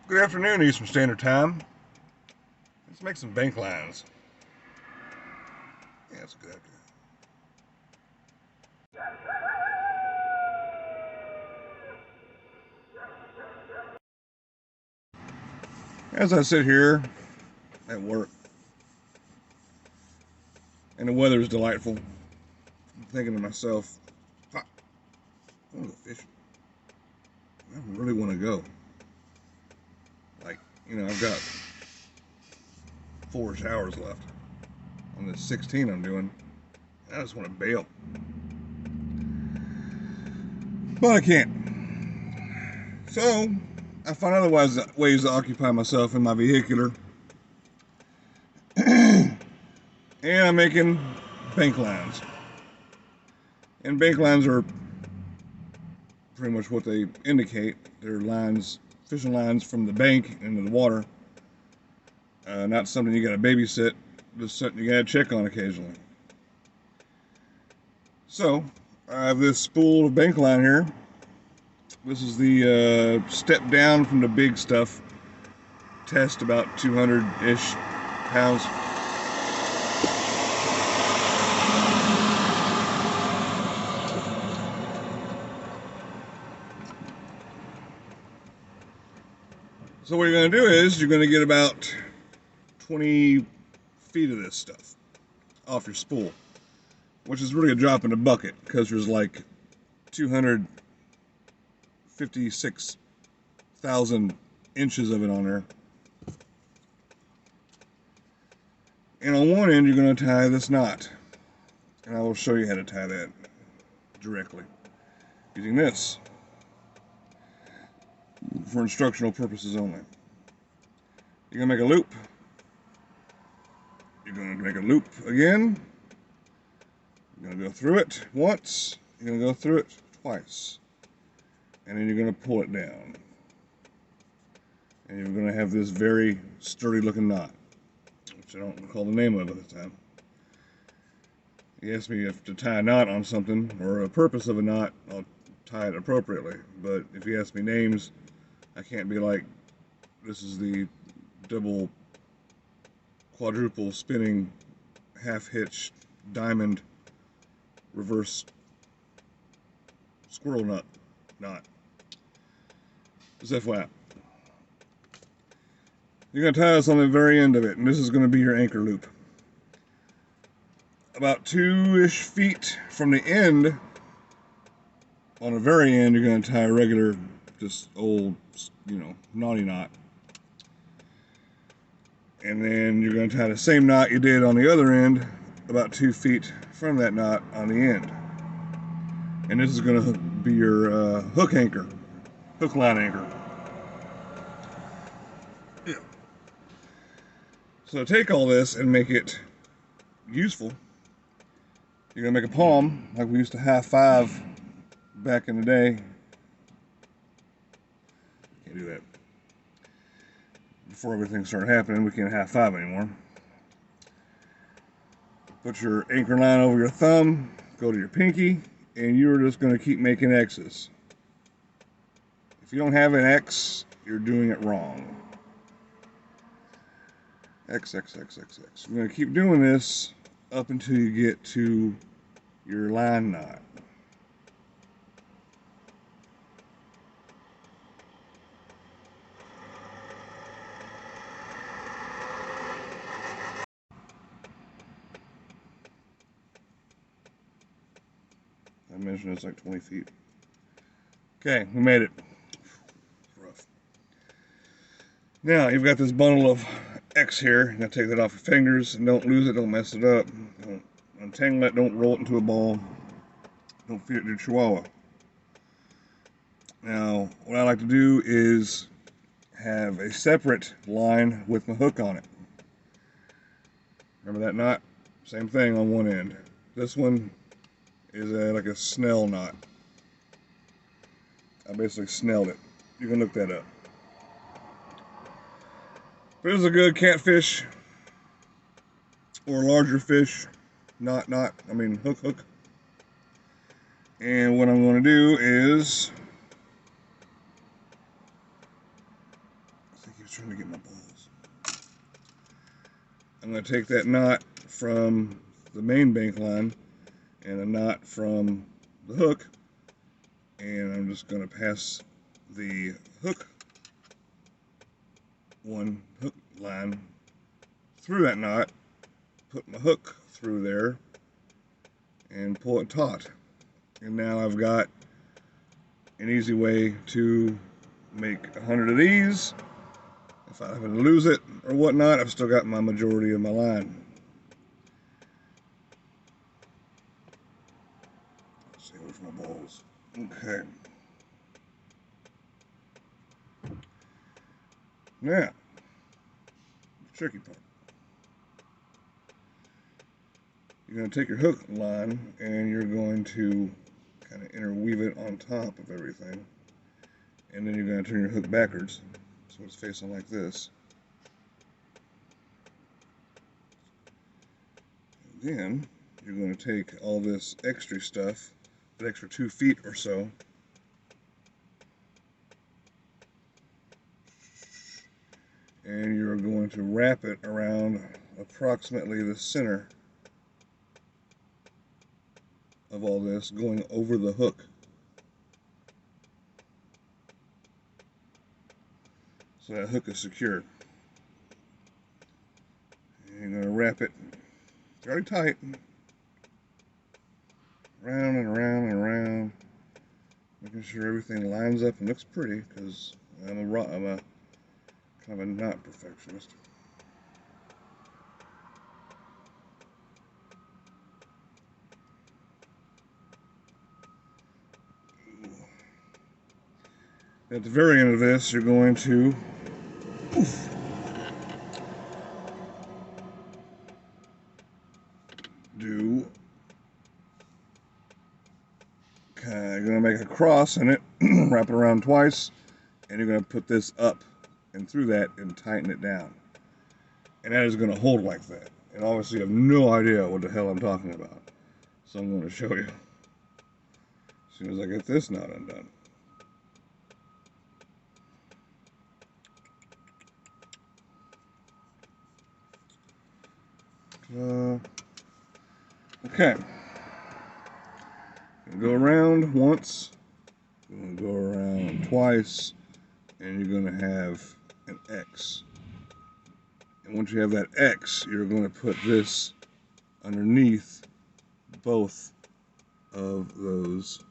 Good afternoon, Eastern Standard Time. Let's make some bank lines. Yeah, that's a good idea. As I sit here at work, and the weather is delightful, I'm thinking to myself, I want to go fishing. I really want to go. Like, I've got 4 showers left on the 16 I'm doing. I just want to bail. But I can't. So, I find other ways to occupy myself in my vehicular. And I'm making bank lines. And bank lines are pretty much what they indicate. They're lines, fishing lines from the bank into the water. Not something you got to babysit, just something you got to check on occasionally. So, I have this spool of bank line here. This is the step down from the big stuff. Test about 200-ish pounds. So what you're going to do is you're going to get about 20 feet of this stuff off your spool, which is really a drop in the bucket because there's like 256,000 inches of it on there. And on one end, you're going to tie this knot. And I will show you how to tie that directly using this for instructional purposes only. You're going to make a loop. You're going to make a loop again. You're going to go through it once. You're going to go through it twice. And then you're going to pull it down. And you're going to have this very sturdy looking knot, which I don't recall the name of at the time. You ask me if to tie a knot on something or a purpose of a knot, I'll tie it appropriately. But if you ask me names, I can't be like, this is the double, quadruple spinning, half hitch, diamond, reverse squirrel knot. Just FYI. You're going to tie this on the very end of it, and this is going to be your anchor loop. About 2-ish feet from the end, on the very end, you're going to tie a regular, just old, naughty knot. And then you're going to tie the same knot you did on the other end, about 2 feet from that knot on the end. And this is going to be your hook line anchor. Yeah. So take all this and make it useful. You're going to make a palm, like we used to high five back in the day. Can't do that. Before everything started happening, we can't high five anymore. Put your anchor line over your thumb, go to your pinky, and you're just going to keep making X's. If you don't have an X, you're doing it wrong. X, X, X, X, X. You're going to keep doing this up until you get to your line knot. I mentioned it's like 20 feet. Okay, we made it. Rough. Now, you've got this bundle of X here. You're going to take that off your fingers and don't lose it, don't mess it up. Don't untangle it, don't roll it into a ball. Don't feed it to a chihuahua. Now, what I like to do is have a separate line with my hook on it. Remember that knot? Same thing on one end. This one is like a snell knot. I basically snelled it. You can look that up. But this is a good catfish or larger fish, hook. And what I'm going to do is think he was trying to get my balls. I'm going to take that knot from the main bank line and a knot from the hook, and I'm just going to pass the hook line through that knot, put my hook through there, and pull it taut. And now I've got an easy way to make 100 of these. If I happen to lose it or whatnot, I've still got my majority of my line. Let's see, where's my balls? Okay. Now, the tricky part. You're going to take your hook line and you're going to kind of interweave it on top of everything. And then you're going to turn your hook backwards so it's facing like this. And then you're going to take all this extra stuff, the extra 2 feet or so, and you're going to wrap it around approximately the center of all this, going over the hook. So that hook is secure. And you're going to wrap it very tight, around and around and around, making sure everything lines up and looks pretty, because I'm a kind of a knot perfectionist. At the very end of this, you're going to you're going to make a cross in it, wrap it around twice, and you're going to put this up and through that and tighten it down. And that is going to hold like that. And obviously you have no idea what the hell I'm talking about. So I'm going to show you as soon as I get this knot undone. Okay. Go around once, you're going to go around twice, and you're going to have an X. And once you have that X, you're going to put this underneath both of those,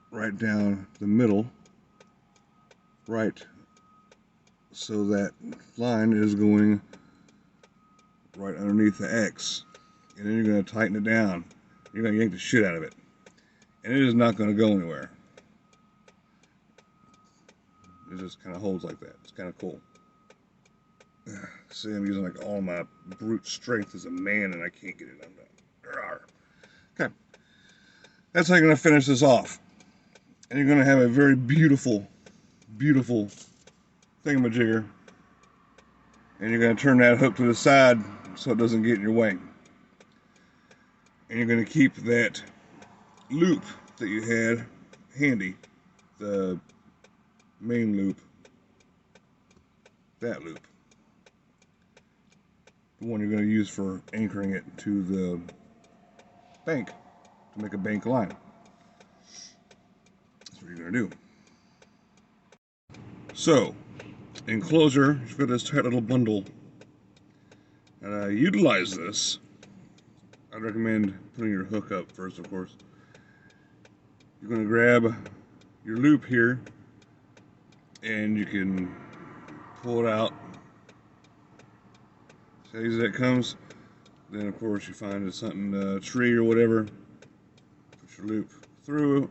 right down the middle, right, so that line is going right underneath the X. And then you're going to tighten it down. You're going to yank the shit out of it. And it is not going to go anywhere. It just kind of holds like that. It's kind of cool. See, I'm using like all my brute strength as a man and I can't get it undone. Okay. That's how you're going to finish this off. And you're going to have a very beautiful, beautiful thingamajigger. And you're going to turn that hook to the side so it doesn't get in your way. And you're going to keep that loop that you had handy, the main loop, that loop, the one you're going to use for anchoring it to the bank to make a bank line. That's what you're going to do. So, in closure, you've got this tight little bundle. And utilize this. I'd recommend putting your hook up first, of course. You're going to grab your loop here, and you can pull it out. See how easy that comes? Then, of course, you find something, a tree or whatever. Put your loop through,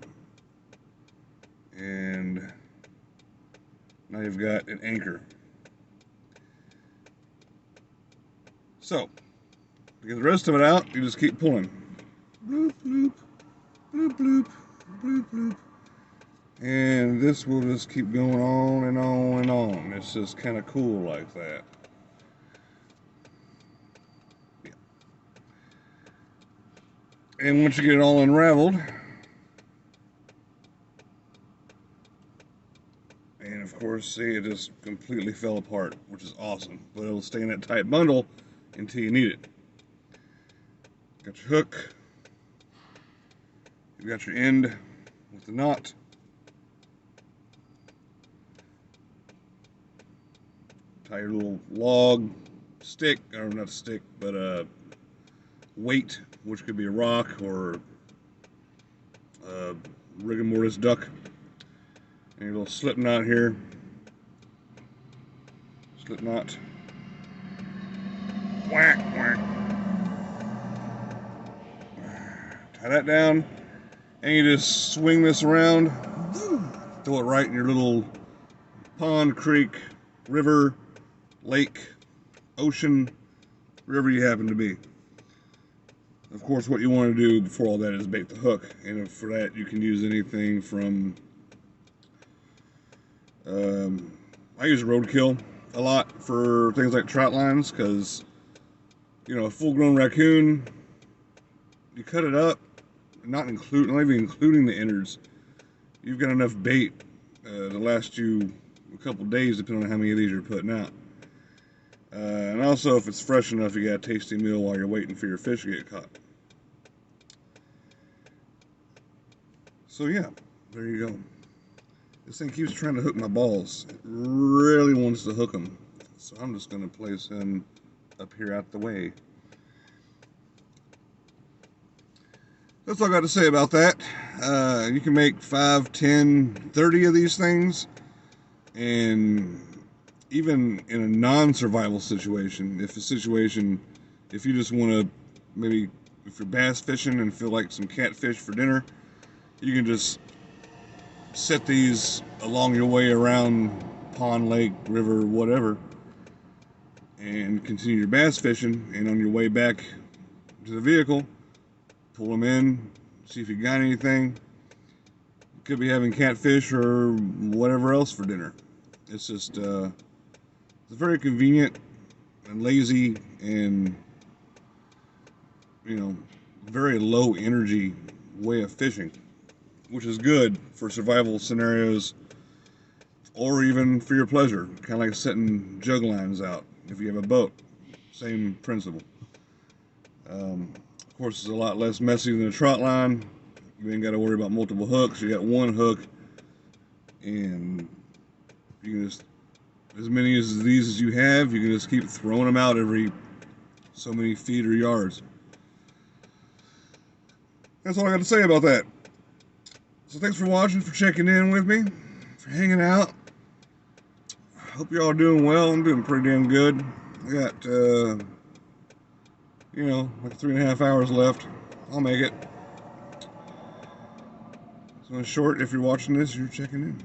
and now you've got an anchor. So, to get the rest of it out, you just keep pulling. Bloop, bloop, bloop, bloop, bloop, bloop. And this will just keep going on and on and on. It's just kind of cool like that. Yeah. And once you get it all unraveled, And of course, see, it just completely fell apart, which is awesome. But it'll stay in that tight bundle until you need it. Got your hook. You got your end with the knot. Tie your little log stick, or not stick, but a weight, which could be a rock or a rigor mortis duck. And your little slip knot here. Slip knot. Whack, whack. Tie that down, and you just swing this around. Throw it right in your little pond, creek, river, lake, ocean, wherever you happen to be. Of course, what you want to do before all that is bait the hook, and for that you can use anything from I use roadkill a lot for things like trout lines, because a full-grown raccoon, you cut it up, not even including the innards, you've got enough bait to last you a couple days, depending on how many of these you're putting out. And also, if it's fresh enough, you got a tasty meal while you're waiting for your fish to get caught. So yeah, there you go. This thing keeps trying to hook my balls. It really wants to hook them. So I'm just going to place him up here out the way. That's all I got to say about that. You can make 5, 10, 30 of these things. And even in a non-survival situation, if you just want to, maybe if you're bass fishing and feel like some catfish for dinner, you can just set these along your way around pond, lake, river, whatever, and continue your bass fishing. And on your way back to the vehicle, pull them in, see if you got anything. You could be having catfish or whatever else for dinner. It's just it's very convenient and lazy, and very low energy way of fishing, which is good for survival scenarios or even for your pleasure. Kind of like setting jug lines out if you have a boat. Same principle. Of course, it's a lot less messy than a trot line. You ain't got to worry about multiple hooks. You got one hook, and you can just, as many of these as you have, you can just keep throwing them out every so many feet or yards. That's all I got to say about that. So thanks for watching, for checking in with me, for hanging out. Hope you're all doing well. I'm doing pretty damn good. I got, like 3.5 hours left. I'll make it. So in short, if you're watching this, you're checking in.